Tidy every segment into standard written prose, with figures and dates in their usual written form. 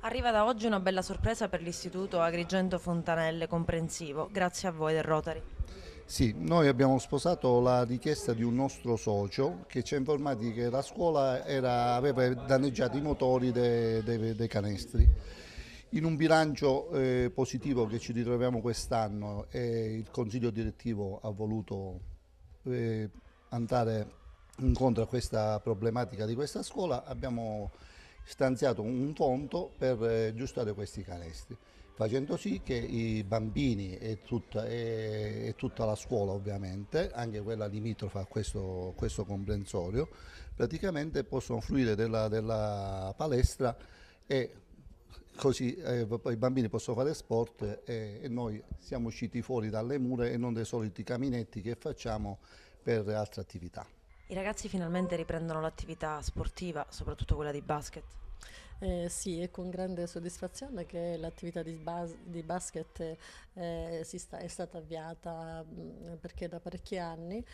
Arriva da oggi una bella sorpresa per l'Istituto Agrigento Fontanelle Comprensivo, grazie a voi del Rotary. Sì, noi abbiamo sposato la richiesta di un nostro socio che ci ha informati che la scuola aveva danneggiato i motori dei canestri. In un bilancio positivo che ci ritroviamo quest'anno il consiglio direttivo ha voluto eh, andare incontro a questa problematica di questa scuola, abbiamo stanziato un fondo per aggiustare questi canestri, facendo sì che i bambini e tutta la scuola ovviamente, anche quella limitrofa a questo comprensorio, praticamente possono fruire della palestra e così poi i bambini possono fare sport e noi siamo usciti fuori dalle mura e non dai soliti caminetti che facciamo per altre attività. I ragazzi finalmente riprendono l'attività sportiva, soprattutto quella di basket. Sì, è con grande soddisfazione che l'attività di basket è stata avviata perché da parecchi anni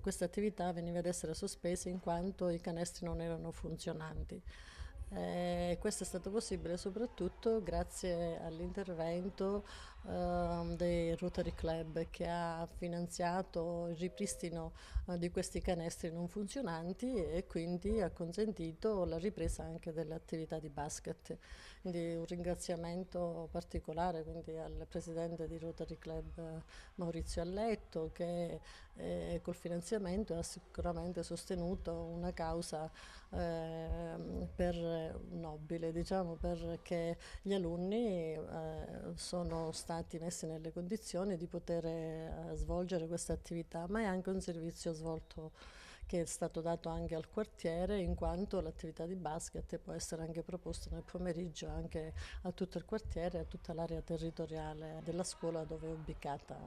questa attività veniva ad essere sospesa in quanto i canestri non erano funzionanti. Questo è stato possibile soprattutto grazie all'intervento del Rotary Club che ha finanziato il ripristino di questi canestri non funzionanti e quindi ha consentito la ripresa anche dell'attività di basket. Quindi un ringraziamento particolare quindi al presidente di Rotary Club Maurizio Alletto che col finanziamento ha sicuramente sostenuto una causa per nobile, diciamo, perché gli alunni sono stati messi nelle condizioni di poter svolgere questa attività, ma è anche un servizio svolto che è stato dato anche al quartiere, in quanto l'attività di basket può essere anche proposta nel pomeriggio anche a tutto il quartiere, a tutta l'area territoriale della scuola dove è ubicata.